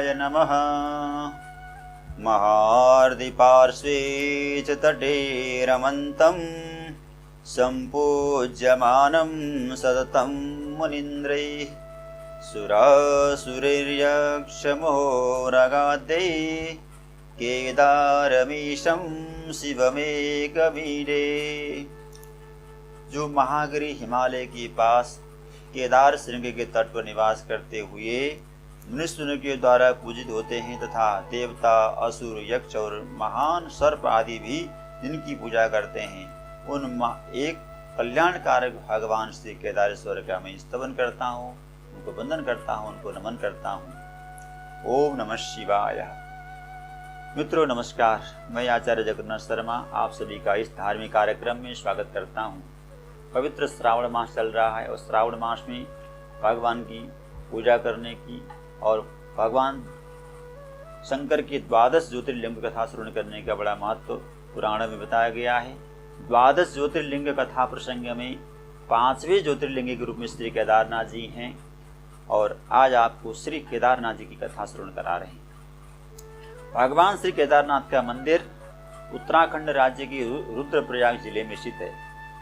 शिवाय नमः। महार्दिपार्श्वे च तटे रमन्तं सम्पूज्यमानं सततं मुनीन्द्रैः सुरासुरैर्यक्षमहोरगाद्दैः केदारमीशं शिवमेकमीडे। जो महागिरी हिमालय के पास केदार श्रृंग के तट पर निवास करते हुए मनुष्यों के द्वारा पूजित होते हैं तथा देवता, असुर, यक्ष और महान सर्प आदि भी जिनकी पूजा करते हैं, उन एक कल्याणकारक भगवान श्री केदारेश्वर का मैं स्तवन करता हूँ, उनको वंदन करता हूँ, उनको नमन करता हूँ। ओम नमः शिवाय। मित्रों नमस्कार, मैं आचार्य जगन्नाथ शर्मा आप सभी का इस धार्मिक कार्यक्रम में स्वागत करता हूँ। पवित्र श्रावण मास चल रहा है और श्रावण मास में भगवान की पूजा करने की और भगवान शंकर के 12 ज्योतिर्लिंग कथा श्रवण करने का बड़ा महत्व पुराण में बताया गया है। 12 ज्योतिर्लिंग कथा प्रसंग में 5वें ज्योतिर्लिंग के रूप में श्री केदारनाथ जी हैं और आज आपको श्री केदारनाथ जी की कथा श्रवण करा रहे हैं। भगवान श्री केदारनाथ का मंदिर उत्तराखंड राज्य के रुद्रप्रयाग जिले में स्थित है।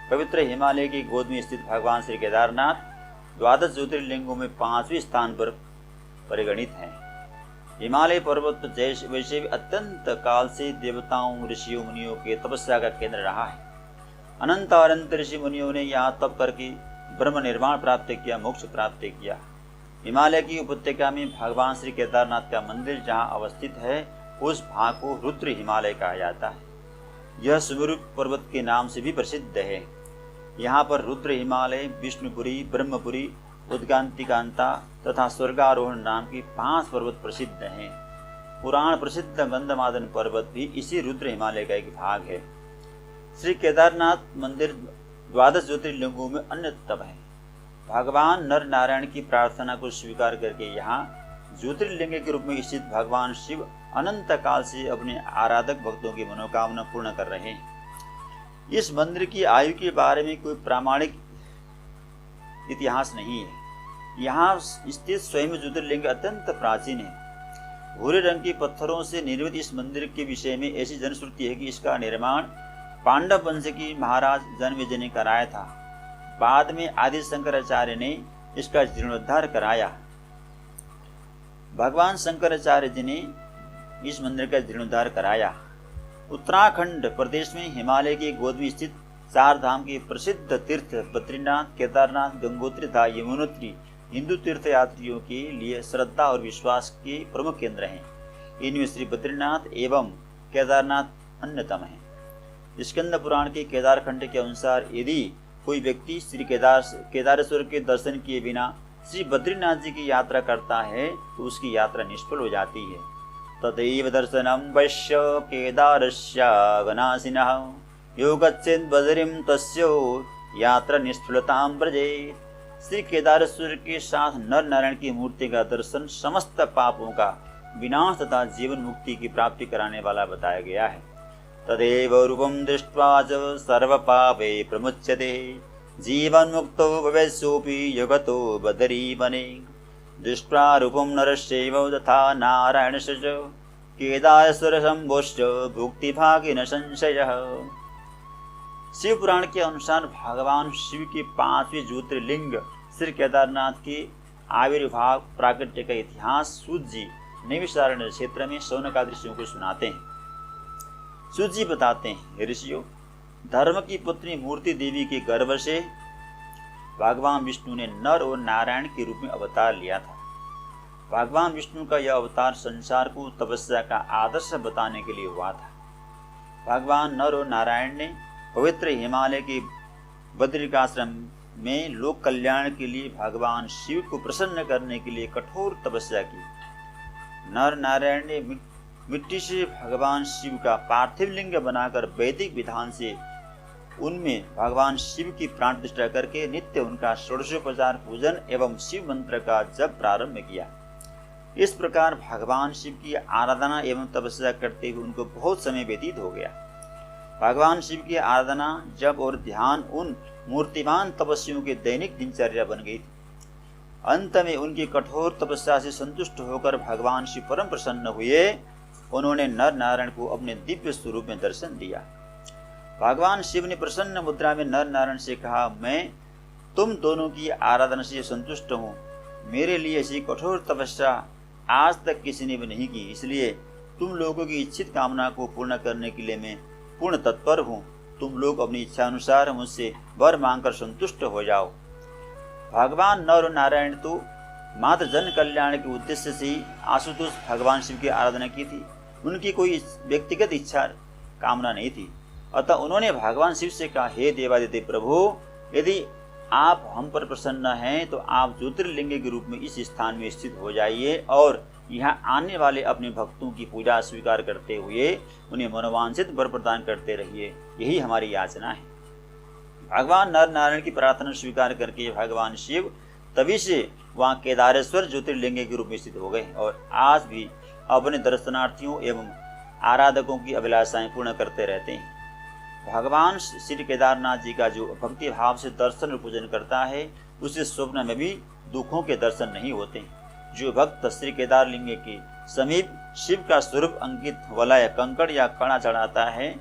पवित्र हिमालय की गोद में स्थित भगवान श्री केदारनाथ 12 ज्योतिर्लिंगों में 5वें स्थान पर परिगणित हैं। हिमालय पर्वत वैसे भी अत्यंत काल से देवताओं, ऋषियों, मुनियों के तपस्या का केंद्र रहा है। अनंत ऋषि मुनियों ने यहाँ तप करके ब्रह्म निर्वाण प्राप्त किया, मोक्ष प्राप्त किया। हिमालय की उपत्यका में भगवान श्री केदारनाथ का मंदिर जहाँ अवस्थित है, उस भाग को रुद्र हिमालय कहा जाता है। यह सुमेरु पर्वत के नाम से भी प्रसिद्ध है। यहाँ पर रुद्र हिमालय, विष्णुपुरी, ब्रह्मपुरी, उद्गांतिकांता तथा स्वर्गारोहण नाम की 5 पर्वत प्रसिद्ध हैं। पुराण प्रसिद्ध गंधमादन पर्वत भी इसी रुद्र हिमालय का एक भाग है। श्री केदारनाथ मंदिर 12 ज्योतिर्लिंगों में अन्यतम है। भगवान नर नारायण की प्रार्थना को स्वीकार करके यहाँ ज्योतिर्लिंग के रूप में स्थित भगवान शिव अनंत काल से अपने आराधक भक्तों की मनोकामना पूर्ण कर रहे हैं। इस मंदिर की आयु के बारे में कोई प्रामाणिक इतिहास नहीं है। यहाँ स्थित स्वयं ज्योतिर्लिंग अत्यंत प्राचीन है। भूरे रंग के पत्थरों से निर्मित इस मंदिर के विषय में ऐसी जनश्रुति है कि इसका निर्माण पांडव वंश की महाराज जन्मेजय ने कराया था। बाद में आदि शंकराचार्य ने इसका जीर्णोद्धार कराया। भगवान शंकराचार्य जी ने इस मंदिर का जीर्णोद्धार कराया। उत्तराखंड प्रदेश में हिमालय की गोद में स्थित 4 धाम के प्रसिद्ध तीर्थ बद्रीनाथ, केदारनाथ, गंगोत्री तथा यमुनोत्री हिंदू तीर्थ यात्रियों के लिए श्रद्धा और विश्वास के प्रमुख केंद्र हैं। इनमें श्री बद्रीनाथ एवं केदारनाथ अन्यतम है। स्कंद पुराण के केदारखंड के अनुसार यदि कोई व्यक्ति श्री केदारेश्वर के दर्शन किए बिना श्री बद्रीनाथ जी की यात्रा करता है तो उसकी यात्रा निष्फल हो जाती है। तदैव दर्शनं वैश्य केदारस्यावनाशिनः यो गच्छेत् बद्रीं तस्यो यात्रा निष्फलतां व्रजेत्। श्री केदारेश्वर के साथ नर नारायण की मूर्ति का दर्शन समस्त पापों का विनाश तथा जीवन मुक्ति की प्राप्ति कराने वाला बताया गया है। तदेव रूपं दृष्ट्वा च सर्वपापे प्रमुच्यते जीवन मुक्तो भवेत्सोऽपि युगतो बदरीवने। दृष्ट्वा रूपं नरस्यैव तथा नारायणस्य च केदारेश्वर शंभोश्च भुक्तिभागे न संशयः। शिव पुराण के अनुसार भगवान शिव के 5वें ज्योतिर्लिंग श्री केदारनाथ के आविर्भाव प्राकट्य का इतिहास सूत जी नैमिषारण्य क्षेत्र में शौनकादि ऋषियों को सुनाते हैं। सूत जी बताते हैं, ऋषियों, धर्म की पुत्री मूर्ति देवी के गर्भ से भगवान विष्णु ने नर और नारायण के रूप में अवतार लिया था। भगवान विष्णु का यह अवतार संसार को तपस्या का आदर्श बताने के लिए हुआ था। भगवान नर और नारायण ने पवित्र हिमालय के बद्रिकाश्रम में लोक कल्याण के लिए भगवान शिव को प्रसन्न करने के लिए कठोर तपस्या की। नर नारायण ने मिट्टी से भगवान शिव का पार्थिव लिंग बनाकर वैदिक विधान से उनमें भगवान शिव की प्राण प्रतिष्ठा करके नित्य उनका षोडशोपचार पूजन एवं शिव मंत्र का जप प्रारंभ किया। इस प्रकार भगवान शिव की आराधना एवं तपस्या करते हुए उनको बहुत समय व्यतीत हो गया। भगवान शिव की आराधना, जप और ध्यान उन मूर्तिमान तपस्वियों की दैनिक दिनचर्या बन गई थी। अंत में उनकी कठोर तपस्या से संतुष्ट होकर भगवान शिव परम प्रसन्न हुए। उन्होंने नर नारायण को अपने दिव्य स्वरूप में दर्शन दिया। भगवान शिव ने प्रसन्न मुद्रा में नर नारायण से कहा, मैं तुम दोनों की आराधना से संतुष्ट हूँ। मेरे लिए ऐसी कठोर तपस्या आज तक किसी ने भी नहीं की, इसलिए तुम लोगों की इच्छित कामना को पूर्ण करने के लिए मैं पूर्ण तत्पर हूँ। तुम लोग अपनी इच्छा अनुसार मुझसे वर मांगकर संतुष्ट हो जाओ। भगवान नर नारायण तो मात्र जन कल्याण के उद्देश्य से ही आशुतोष भगवान शिव की आराधना की थी। उनकी कोई व्यक्तिगत इच्छा कामना नहीं थी। अतः उन्होंने भगवान शिव से कहा, हे देवादिदेव प्रभु, यदि आप हम पर प्रसन्न हैं तो आप ज्योतिर्लिंग के रूप में इस स्थान में स्थित हो जाइए और यहाँ आने वाले अपने भक्तों की पूजा स्वीकार करते हुए उन्हें मनोवांछित वर प्रदान करते रहिए। यही हमारी याचना है। भगवान नर नारायण की प्रार्थना स्वीकार करके भगवान शिव तभी से वहाँ केदारेश्वर ज्योतिर्लिंग के रूप में स्थित हो गए और आज भी अपने दर्शनार्थियों एवं आराधकों की अभिलाषाएं पूर्ण करते रहते हैं। भगवान श्री केदारनाथ जी का जो भक्ति भाव से दर्शन और पूजन करता है, उसे स्वप्न में भी दुखों के दर्शन नहीं होते। जो भक्त श्री केदार लिंग के समीप शिव का स्वरूप अंकित वलय कंकड़ या कड़ा चढ़ाता है,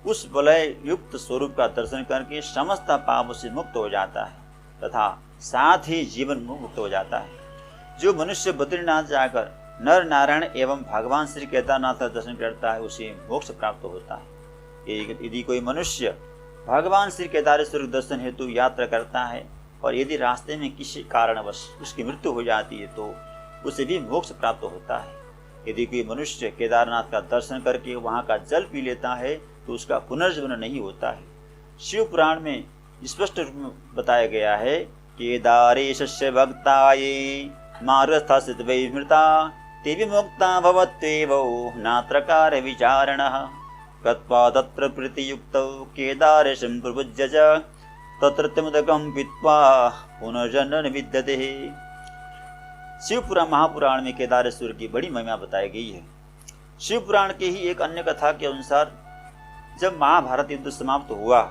उस वलय युक्त स्वरूप का दर्शन करके समस्त पापों से मुक्त हो जाता है तथा साथ ही जीवन मुक्त हो जाता है। जो मनुष्य बद्रीनाथ जाकर नर नारायण एवं भगवान श्री केदारनाथ का दर्शन करता है, उसे मोक्ष प्राप्त होता है। यदि कोई मनुष्य भगवान श्री केदारेश्वर दर्शन हेतु यात्रा करता है और यदि रास्ते में किसी कारणवश उसकी मृत्यु हो जाती है तो उसे भी मोक्ष प्राप्त होता है। यदि कोई मनुष्य केदारनाथ का दर्शन करके वहाँ का जल पी लेता है तो उसका पुनर्जन्म नहीं होता है। शिव पुराण में स्पष्ट रूप में बताया गया है, केदारेशस्य भक्ताये मार्गस्था वै मृता ते विमुक्ता भवत्येवो नात्रकार विचारणः गत्वा तत्र प्रीतियुक्तौ केदारेशं प्रभुज्य च तत्र त्रिमुदकं पीत्वा पुनर्जन्म विद्यते। शिवपुराण महापुराण में केदारेश्वर की बड़ी महिमा बताई गई है। शिवपुराण के ही एक अन्य कथा के अनुसार जब महाभारत युद्ध समाप्त हुआ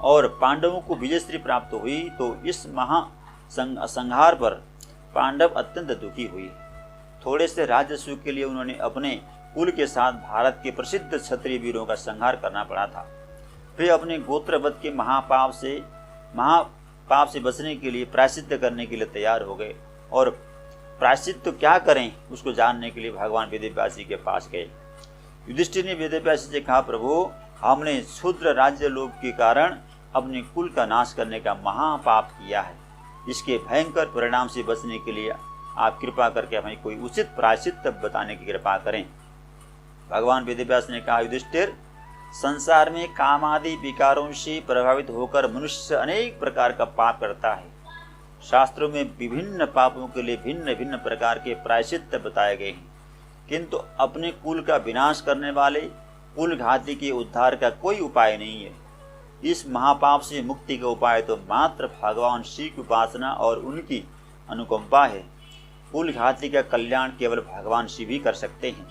और पांडवों को विजयश्री प्राप्त हुई तो इस महासंहार पर पांडव अत्यंत दुखी हुए। थोड़े से राज्य सुख के लिए उन्होंने अपने कुल के साथ भारत के प्रसिद्ध क्षत्रिय वीरों का संहार करना पड़ा था। वे अपने गोत्रवध के महापाप से बचने के लिए प्रायश्चित करने के लिए तैयार हो गए और प्रायश्चित तो क्या करें उसको जानने के लिए भगवान वेदव्यास जी के पास गए। युधिष्ठिर ने वेदव्यास जी से कहा, प्रभु, हमने क्षुद्र राज्य लोभ के कारण अपने कुल का नाश करने का महापाप किया है। इसके भयंकर परिणाम से बचने के लिए आप कृपा करके हमें कोई उचित प्रायश्चित बताने की कृपा करें। भगवान वेदव्यास ने कहा, युधिष्ठिर, संसार में काम आदि विकारों से प्रभावित होकर मनुष्य अनेक प्रकार का पाप करता है। शास्त्रों में विभिन्न पापों के लिए भिन्न भिन्न प्रकार के प्रायश्चित बताए गए हैं, किंतु अपने कुल का विनाश करने वाले कुल घाती के उद्धार का कोई उपाय नहीं है। इस महापाप से मुक्ति का उपाय तो मात्र भगवान शिव की उपासना और उनकी अनुकंपा है। कुल घाती का कल्याण केवल भगवान शिव ही कर सकते हैं।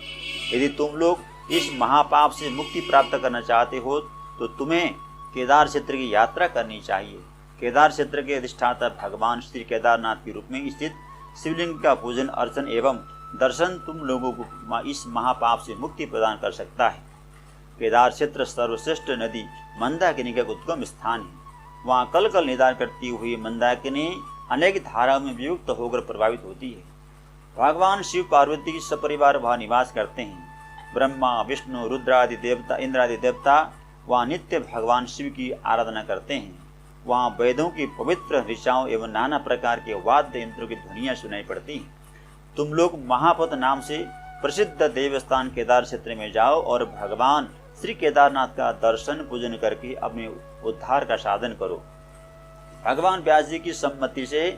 यदि तुम लोग इस महापाप से मुक्ति प्राप्त करना चाहते हो तो तुम्हें केदार क्षेत्र की यात्रा करनी चाहिए। केदार क्षेत्र के अधिष्ठाता भगवान श्री केदारनाथ के रूप में स्थित शिवलिंग का पूजन अर्चन एवं दर्शन तुम लोगों को इस महापाप से मुक्ति प्रदान कर सकता है। केदार क्षेत्र सर्वश्रेष्ठ नदी मंदाकिनी का उद्गम स्थान है। वहाँ कल कल निदान करती हुई मंदाकिनी अनेक धाराओं में वियुक्त होकर प्रभावित होती है। भगवान शिव पार्वती की सपरिवार वहाँ निवास करते हैं। ब्रह्मा विष्णु रुद्रादि देवता इंद्रादि देवता वहाँ नित्य भगवान शिव की आराधना करते हैं। वहाँ वेदों की पवित्र ऋचाओं एवं नाना प्रकार के वाद्य यंत्रों की ध्वनियाँ सुनाई पड़ती हैं। तुम लोग महापद नाम से प्रसिद्ध देवस्थान केदार क्षेत्र में जाओ और भगवान श्री केदारनाथ का दर्शन पूजन करके अपने उद्धार का साधन करो। भगवान व्यास जी की सम्मति से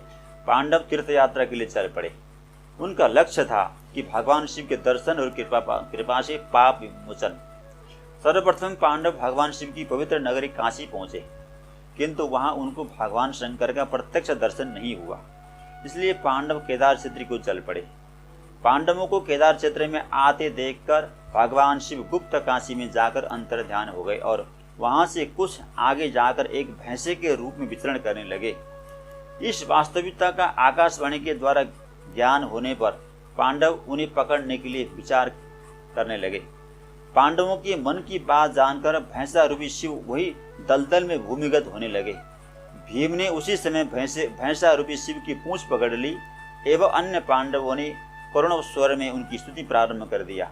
पांडव तीर्थ यात्रा के लिए चल पड़े। उनका लक्ष्य था कि भगवान शिव के दर्शन और कृपा से पाप विमोचन। सर्वप्रथम पांडव भगवान शिव की पवित्र नगरी काशी पहुंचे, किंतु वहां उनको भगवान शंकर का प्रत्यक्ष दर्शन नहीं हुआ। इसलिए पांडव केदार क्षेत्र को चल पड़े। पांडवों को केदार क्षेत्र में आते देखकर भगवान शिव गुप्त काशी में जाकर अंतर ध्यान हो गए और वहां से कुछ आगे जाकर एक भैंसे के रूप में विचरण करने लगे। इस वास्तविकता का आकाशवाणी के द्वारा ज्ञान होने पर पांडव उन्हें पकड़ने के लिए विचार करने लगे। पांडवों के मन की बात जानकर भैंसा रूपी शिव वही दलदल में भूमिगत होने लगे। भीम ने उसी समय भैंसा रूपी शिव की पूंछ पकड़ ली एवं अन्य पांडवों ने करुण स्वर में उनकी स्तुति प्रारंभ कर दिया।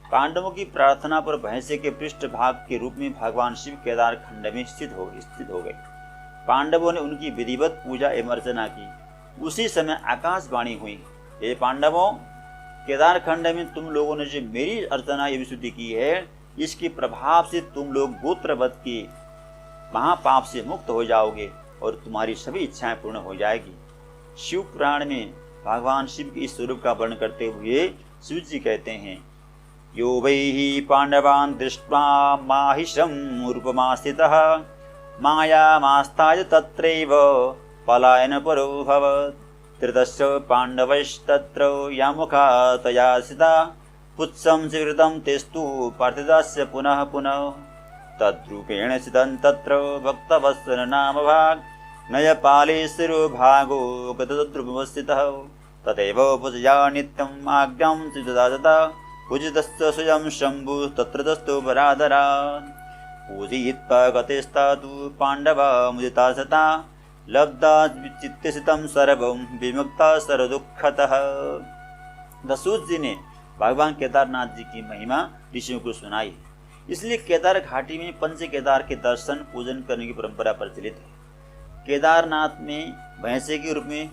पांडवों की प्रार्थना पर भैंसे के पृष्ठ भाग के रूप में भगवान शिव केदार खंड में स्थित हो गए। पांडवों ने उनकी विधिवत पूजा एवं अर्चना की। उसी समय आकाशवाणी हुई, हे पांडवों, केदार खंड में तुम लोगों ने जो मेरी अर्चना एवं स्तुति की है, इसके प्रभाव से तुम लोग गोत्रवध के महापाप से मुक्त हो जाओगे और तुम्हारी सभी इच्छाएं पूर्ण हो जाएगी। शिव पुराण में भगवान शिव के इस स्वरूप का वर्णन करते हुए शिव जी कहते हैं, यो वै पांडवान् दृष्ट्वा माहिषं रूपमास्थितः मायामास्ताय तत्रैव पलायनपरोऽभवत्। त्रिदश पाण्डवैस्तत्र यामुखा तया सिता पुच्छं स्वीकृतं तेस्तु पार्थिवस्य पुनः पुनः। तद्रूपेण स्थितं तत्र भक्तवत्सल नाम भाग नयपाले शिरोभागो गतद्रुपवस्थितः। तथैव पूजया नित्यम् आज्ञां सिद्धदा पूजितस्य स्वयं शम्भु तत्र दस्तो वराधरात्। पूजयित्वा गतेस्तातु पाण्डवा मुदिता सता लब्धा चित्तस्थितं सर्वं विमुक्ता सर्वदुःखतः। दसूत जी ने भगवान केदारनाथ जी की महिमा ऋषियों को सुनाई। इसलिए केदार घाटी में पंच केदार के दर्शन पूजन करने की परंपरा प्रचलित है। केदारनाथ में भैंसे के रूप में,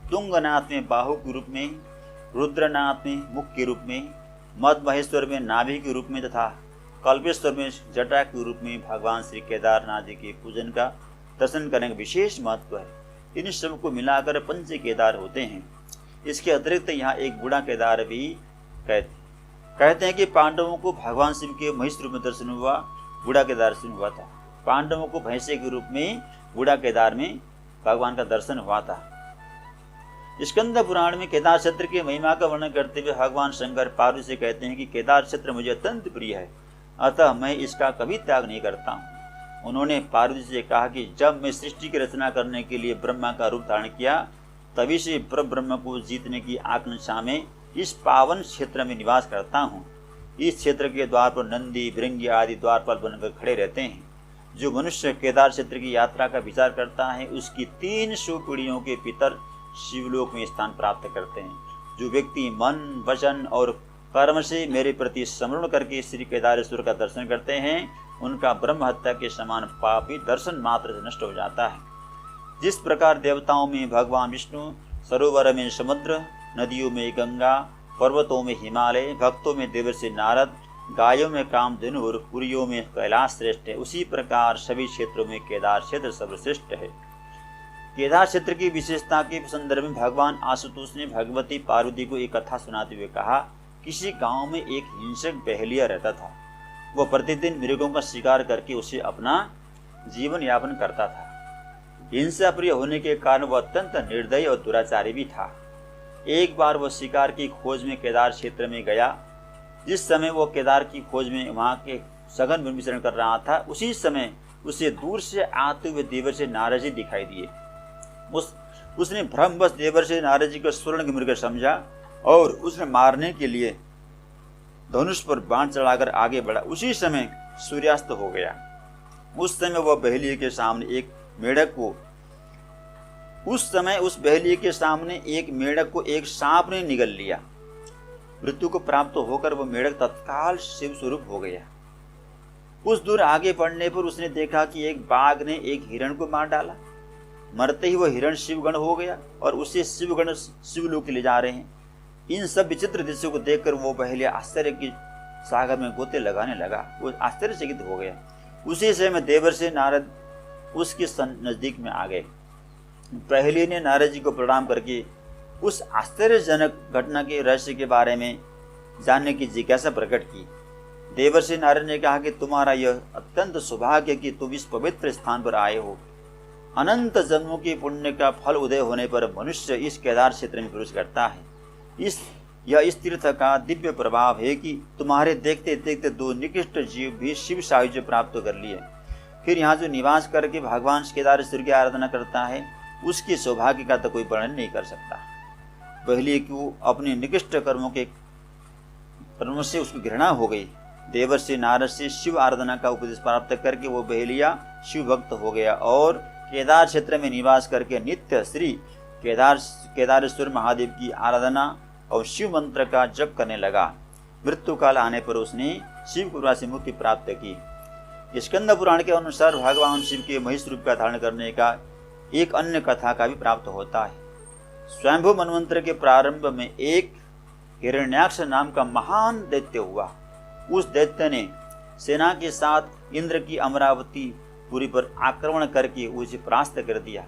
तुंगनाथ में बाहु के रूप में, रुद्रनाथ में मुख के रूप में, मद महेश्वर में नाभि के रूप में तथा कल्पेश्वर में जटा के रूप में भगवान श्री केदारनाथ जी के पूजन का दर्शन करने का विशेष महत्व है। इन सब को मिलाकर पंच केदार होते हैं। इसके अतिरिक्त यहाँ एक बूढ़ा केदार भी कहते हैं कि पांडवों को भगवान शिव के महिष रूप में दर्शन हुआ, बूढ़ा केदार दर्शन हुआ था। पांडवों को भैंसे के रूप में बूढ़ा केदार में भगवान का दर्शन हुआ था। स्कंद पुराण में केदार क्षेत्र की महिमा का वर्णन करते हुए भगवान शंकर पार्वती से कहते हैं कि केदार क्षेत्र मुझे अत्यंत प्रिय है, अतः मैं इसका कभी त्याग नहीं करता हूँ। उन्होंने पार्वती से कहा कि जब मैं सृष्टि की रचना करने के लिए ब्रह्मा का रूप धारण किया, तभी से ब्रह्म को जीतने की आकांक्षा में इस पावन क्षेत्र में निवास करता हूँ। इस क्षेत्र के द्वार पर नंदी, भृंगी आदि द्वारपाल बनकर खड़े रहते हैं। जो मनुष्य केदार क्षेत्र की यात्रा का विचार करता है, उसकी 300 पीढ़ियों के पितर शिवलोक में स्थान प्राप्त करते हैं। जो व्यक्ति मन, वचन और कर्म से मेरे प्रति स्मरण करके श्री केदारेश्वर का दर्शन करते हैं, उनका ब्रह्म हत्या के समान पाप भी दर्शन मात्र से नष्ट हो जाता है। जिस प्रकार देवताओं में भगवान विष्णु, सरोवर में समुद्र, नदियों में गंगा, पर्वतों में हिमालय, भक्तों में देवर्षि नारद, गायों में कामधेनु और पुरियों में कैलाश श्रेष्ठ है, उसी प्रकार सभी क्षेत्रों में केदार क्षेत्र सर्वश्रेष्ठ है। केदार क्षेत्र की विशेषता के संदर्भ में भगवान आशुतोष ने भगवती पार्वती को एक कथा सुनाते हुए कहा, किसी गांव में एक हिंसक बहेलिया रहता था। वह प्रतिदिन मृगों का शिकार करके उसे अपना जीवन यापन करता था। हिंसा प्रिय होने के कारण वह अत्यंत निर्दयी और दुराचारी भी था। एक बार वह शिकार की खोज में केदार क्षेत्र में गया। जिस समय वह केदार की खोज में वहां के सघन विचरण कर रहा था, उसी समय उसे दूर से आते हुए देवर्षि नारद जी दिखाई दिए। उसने भ्रमवश देवर्षि नारद जी को स्वर्ण मृग समझा और उसने मारने के लिए धनुष पर बाण चढ़ाकर आगे बढ़ा। उसी समय सूर्यास्त हो गया। उस समय वह बहेलिये के सामने एक मेढक को एक सांप ने निगल लिया। मृत्यु को प्राप्त होकर वह मेढक तत्काल शिव स्वरूप हो गया। कुछ दूर आगे बढ़ने पर उसने देखा कि एक बाघ ने एक हिरण को मार डाला। मरते ही वह हिरण शिवगण हो गया और उसे शिवगण शिवलोक ले जा रहे हैं। इन सब विचित्र दृश्यों को देखकर वो बहेलिया आश्चर्य की सागर में गोते लगाने लगा। वो आश्चर्यचकित हो गया। उसी समय देवर्षि नारद उसके नजदीक में आ गए। बहेलिये ने नारद जी को प्रणाम करके उस आश्चर्यजनक घटना के रहस्य के बारे में जानने की जिज्ञासा प्रकट की। देवर्षि नारद ने कहा कि तुम्हारा यह अत्यंत सौभाग्य कि तुम इस पवित्र स्थान पर आए हो। अनंत जन्मों के पुण्य का फल उदय होने पर मनुष्य इस केदार क्षेत्र में प्रवेश करता है। इस तीर्थ का दिव्य प्रभाव है कि तुम्हारे देखते देखते 2 निकृष्ट जीव भी शिव सायुज्य प्राप्त कर लिए। फिर यहाँ जो निवास करके भगवान केदारेश्वर की आराधना करता है, उसके सौभाग्य का तो कोई वर्णन नहीं कर सकता। पहले कि वो अपने निकृष्ट कर्मों से उसकी घृणा हो गई। देवर्षि नारद से शिव आराधना का उपदेश प्राप्त करके वो बहेलिया शिव भक्त हो गया और केदार क्षेत्र में निवास करके नित्य श्री केदारेश्वर महादेव की आराधना और शिव मंत्र का जप करने लगा। मृत्यु काल आने पर उसने शिव कृपा से मुक्ति प्राप्त की। स्कंद पुराण के अनुसार भगवान शिव के महिष रूप का धारण करने का एक अन्य कथा का भी प्राप्त होता है। स्वयंभू मनवंतर के प्रारंभ में एक हिरण्याक्ष नाम का महान दैत्य हुआ। उस दैत्य ने सेना के साथ इंद्र की अमरावती पुरी पर आक्रमण करके उसे परास्त कर दिया।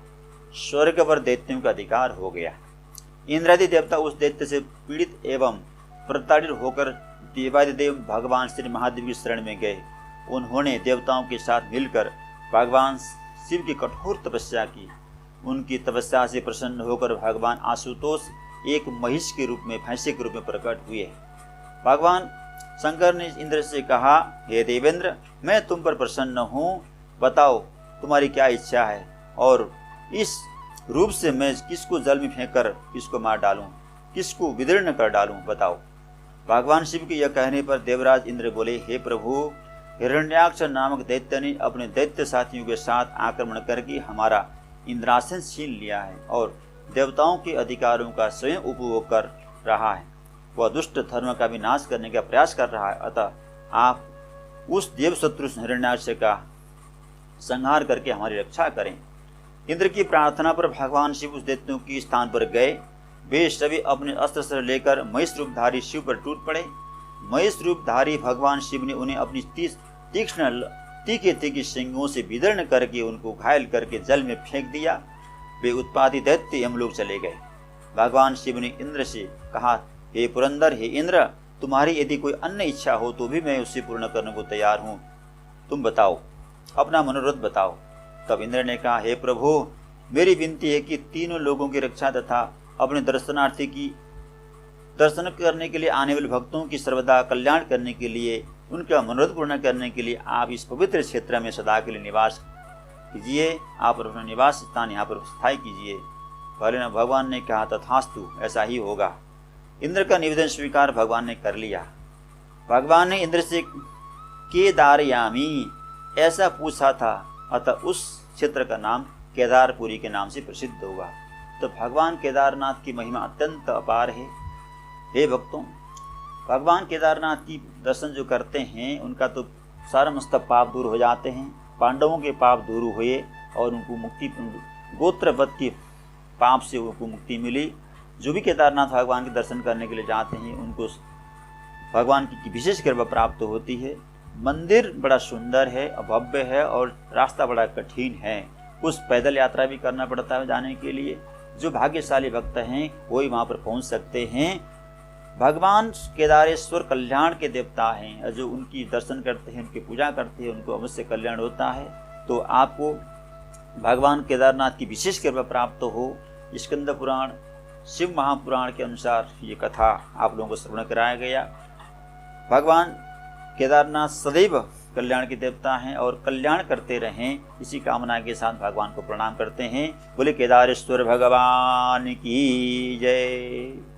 स्वर्ग पर दैत्यों का अधिकार हो गया। इंद्रादि देवता उस दैत्य से पीड़ित एवं प्रताड़ित होकर देवादिदेव भगवान श्री महादेव की शरण में गए। उन्होंने देवताओं के साथ मिलकर भगवान शिव की कठोर तपस्या की। उनकी तपस्या से प्रसन्न होकर भगवान आशुतोष एक महिष के रूप में, भैंसे के रूप में प्रकट हुए। भगवान शंकर ने इंद्र से कहा, हे देवेंद्र, मैं तुम पर प्रसन्न हूँ, बताओ तुम्हारी क्या इच्छा है और इस रूप से मैं किसको जल में फेंक कर किसको मार डालूं, किसको विदीर्ण कर डालूं, बताओ। भगवान शिव के यह कहने पर देवराज इंद्र बोले, हे प्रभु, हिरण्याक्ष नामक दैत्य ने अपने दैत्य साथियों के साथ आक्रमण करके हमारा इंद्रासन छीन लिया है और देवताओं के अधिकारों का स्वयं उपभोग कर रहा है। वह दुष्ट धर्म का विनाश करने का प्रयास कर रहा है। अतः आप उस देव शत्रु हिरण्याक्ष का संहार करके हमारी रक्षा करें। इंद्र की प्रार्थना पर भगवान शिव उस दैत्यों के स्थान पर गए। वे सभी अपने अस्त्र लेकर महिष रूपधारी शिव पर टूट पड़े। महिष रूपधारी भगवान शिव ने उन्हें अपनी तीक्ष्ण तीखे सिंगों से विदीर्ण करके उनको घायल करके जल में फेंक दिया। वे उत्पाती दैत्य यमलोक चले गए। भगवान शिव ने इंद्र से कहा, हे पुरंदर, हे इंद्र, तुम्हारी यदि कोई अन्य इच्छा हो तो भी मैं उसे पूर्ण करने को तैयार हूँ। तुम बताओ, अपना मनोरथ बताओ। तब इंद्र ने कहा, हे प्रभु, मेरी विनती है कि तीनों लोगों की रक्षा तथा अपने दर्शनार्थी की दर्शन करने के लिए आने वाले भक्तों की सर्वदा कल्याण करने के लिए, उनका मनोरथ पूर्ण करने के लिए आप इस पवित्र क्षेत्र में सदा के लिए निवास कीजिए। आप अपना निवास स्थान यहाँ पर स्थायी कीजिए। भले भगवान ने कहा, तथास्तु, ऐसा ही होगा। इंद्र का निवेदन स्वीकार भगवान ने कर लिया। भगवान ने इंद्र से केदारयामी ऐसा पूछा था, अतः उस क्षेत्र का नाम केदारपुरी के नाम से प्रसिद्ध हुआ। तो भगवान केदारनाथ की महिमा अत्यंत अपार है। हे भक्तों, भगवान केदारनाथ की दर्शन जो करते हैं उनका तो सारा मस्त पाप दूर हो जाते हैं। पांडवों के पाप दूर हुए और उनको मुक्ति, गोत्रवध के पाप से उनको मुक्ति मिली। जो भी केदारनाथ भगवान के दर्शन करने के लिए जाते हैं उनको भगवान की विशेष कृपा प्राप्त होती है। मंदिर बड़ा सुंदर है, भव्य है और रास्ता बड़ा कठिन है। कुछ पैदल यात्रा भी करना पड़ता है जाने के लिए। जो भाग्यशाली भक्त हैं वही वहाँ पर पहुँच सकते हैं। भगवान केदारेश्वर कल्याण के देवता हैं। जो उनकी दर्शन करते हैं, उनकी पूजा करते हैं, उनको अवश्य कल्याण होता है। तो आपको भगवान केदारनाथ की विशेष कृपा प्राप्त हो। स्कंद पुराण, शिव महापुराण के अनुसार ये कथा आप लोगों को श्रवण कराया गया। भगवान केदारनाथ सदैव कल्याण के देवता हैं और कल्याण करते रहें, इसी कामना के साथ भगवान को प्रणाम करते हैं। बोले केदारेश्वर भगवान की जय।